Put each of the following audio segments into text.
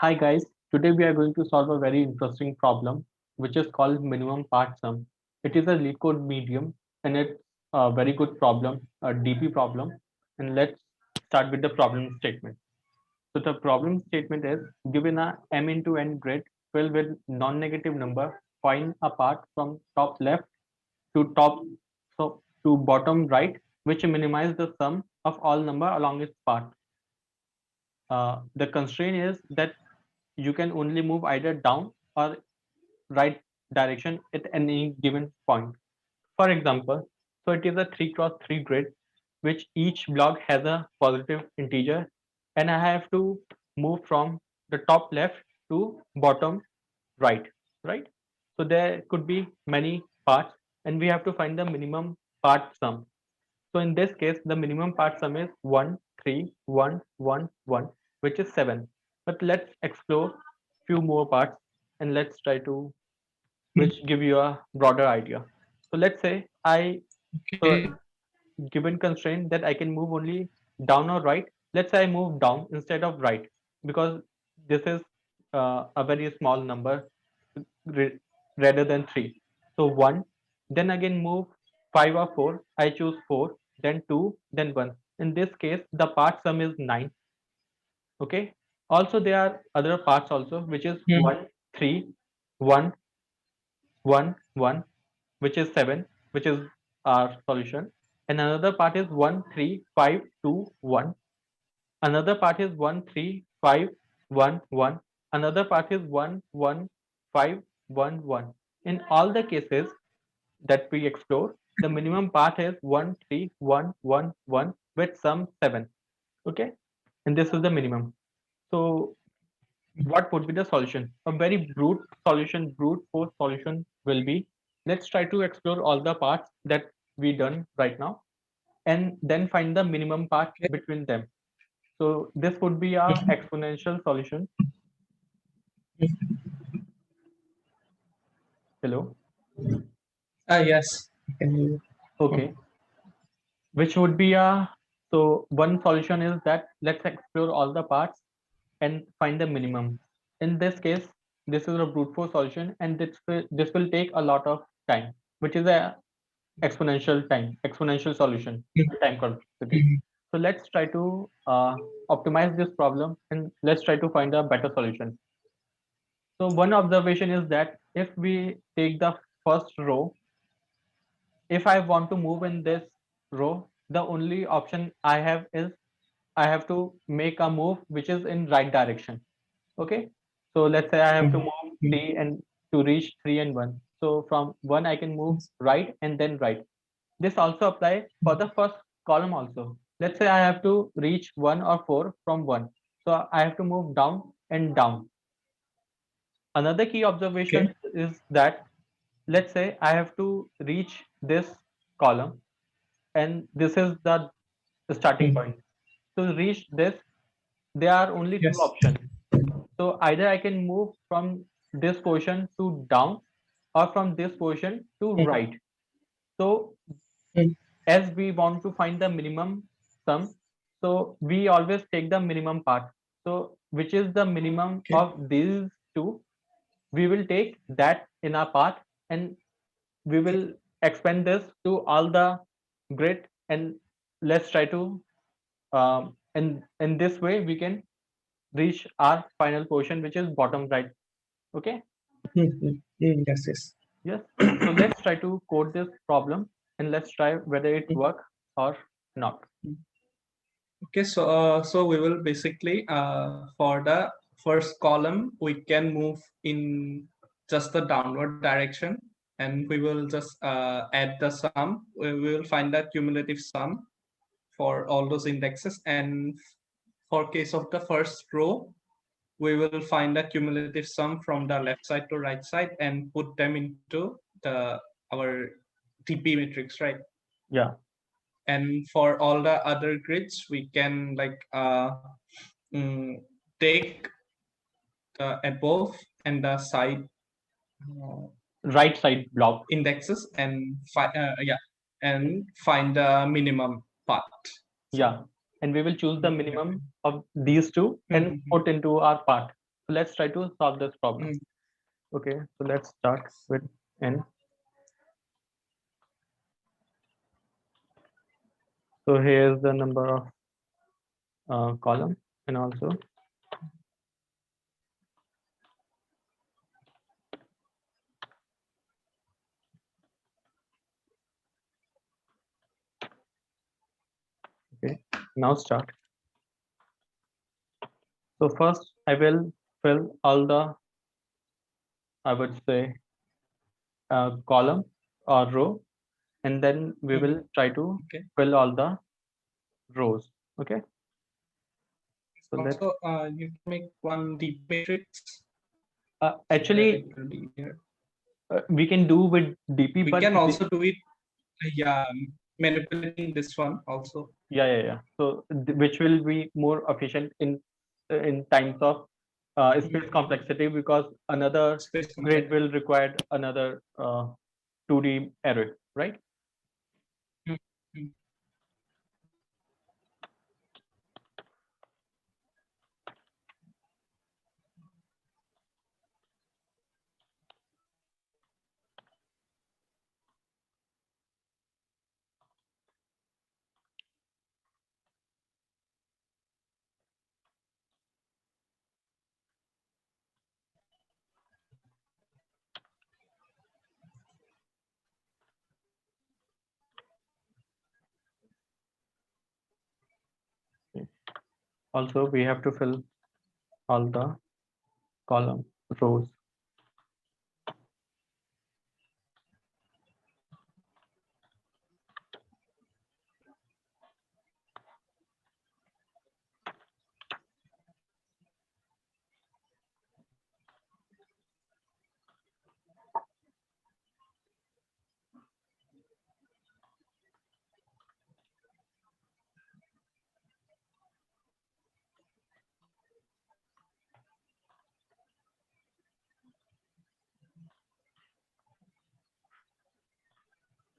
Hi guys, today we are going to solve a very interesting problem which is called minimum part sum. It is a lead code medium and it's a very good problem, a DP problem. And let's start with the problem statement. So the problem statement is given a m into n grid filled with non-negative number, find a path from top left to top to bottom right which minimize the sum of all number along its path. The constraint is that you can only move either down or right direction at any given point. For example, so it is a 3 cross 3 grid, which each block has a positive integer, and I have to move from the top left to bottom right, right? So there could be many parts, and we have to find the minimum part sum. So in this case, the minimum part sum is 1, 3, 1, 1, 1, which is 7. But let's explore few more parts and let's try to which give you a broader idea. So let's say Okay. so given constraint that I can move only down or right. Let's say I move down instead of right because this is a very small number rather than 3. So 1, then again move 5 or 4. I choose 4, then 2, then 1. In this case, the part sum is 9. Okay. Also, there are other parts also, which is Hmm. 1, 3, 1, 1, 1, which is 7, which is our solution. And another part is 1, 3, 5, 2, 1. Another part is 1, 3, 5, 1, 1. Another part is 1, 1, 5, 1, 1. In all the cases that we explore, the minimum part is 1, 3, 1, 1, 1 with sum 7. Okay. And this is the minimum. So what would be the solution? A very brute force solution will be, let's try to explore all the parts that we done right now and then find the minimum part Okay. between them. So this would be a exponential solution. Hello. Yes. Can you? Okay. Which would be a, so one solution is that let's explore all the parts and find the minimum. In this case, this is a brute force solution and this will take a lot of time, which is a exponential solution, time complexity. Mhm. So let's try to optimize this problem and let's try to find a better solution. So one observation is that if we take the first row, if I want to move in this row, the only option I have is I have to make a move which is in right direction. Okay. So let's say I have to Mhm. move 3 and to reach 3 and 1. So from 1 I can move Yes. right and then right. This also apply for the first column also. Let's say I have to reach 1 or 4 from 1. So I have to move down and down. Another key Okay. observation is that let's say I have to reach this column and this is the starting Mhm. point. To reach this, there are only two Yes. options. So either I can move from this position to down or from this position to Mhm. right. So Mhm. as we want to find the minimum sum, so we always take the minimum part. So which is the minimum Okay. of these two, we will take that in our part and we Okay. will expand this to all the grid and let's try to in this way we can reach our final position which is bottom right. Okay. Mhm. Yes. Yes. Yes. So let's try to code this problem and let's try whether it Mhm. work or not. Okay. So we will basically for the first column we can move in just the downward direction, and we will just add the sum. We will find the cumulative sum for all those indexes, and for case of the first row we will find the cumulative sum from the left side to right side and put them into the our TP matrix, right? Yeah. And for all the other grids, we can like mm, take the above and the side uh, Right side block. indexes and find the minimum part. So, Yeah. And we will choose the yeah. minimum of these two and Mhm. put into our part. So let's try to solve this problem. Mm. Okay, so let's start with n. So here's the number of column, and also okay, now start. So first I will fill all the, I would say, column or row, and then we will try to Okay. fill all the rows. Okay, so let's Also, you can make one deep matrix. actually It will be here. we can do with DP, We but can also do it. Yeah, manipulating this one also. yeah. So which will be more efficient in times of space complexity, because another Space grid complexity. will require another 2D array, right? Mm, mm. Also, we have to fill all the column rows.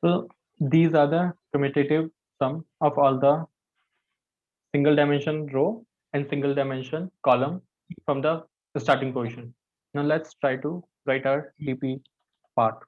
So these are the commutative sum of all the single dimension row and single dimension column from the starting position. Now let's try to write our DP part.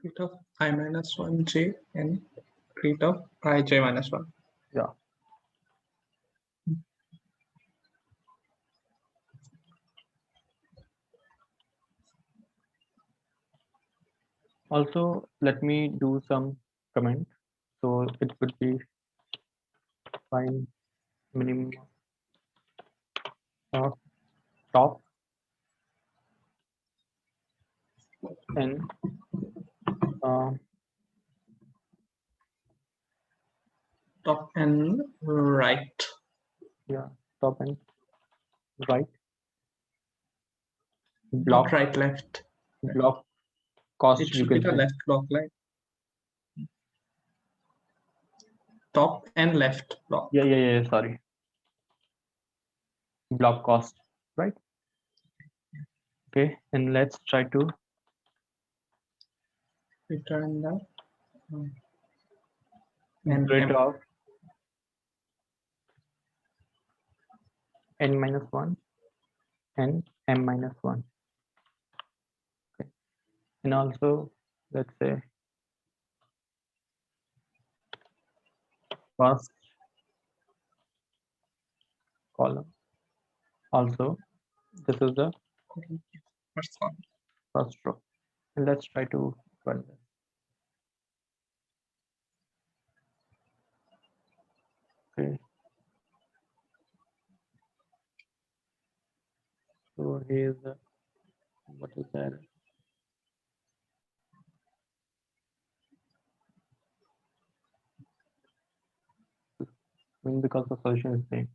Create of I minus one j and create of I j minus one. Yeah. Also, let me do some comment. So it would be find minimum of top and uh, Top and right. yeah, top and right Not block right, left. block cost, It you should be can the say. left block line. Top and left block. Yeah. Sorry, block cost, right? Okay, and let's try to Return the and grid M. of n minus one and m minus one. Okay, and also let's say first column. Also, this is the First one. first row. And let's try to run this. Okay. So here's the, what is that? because the solution is same.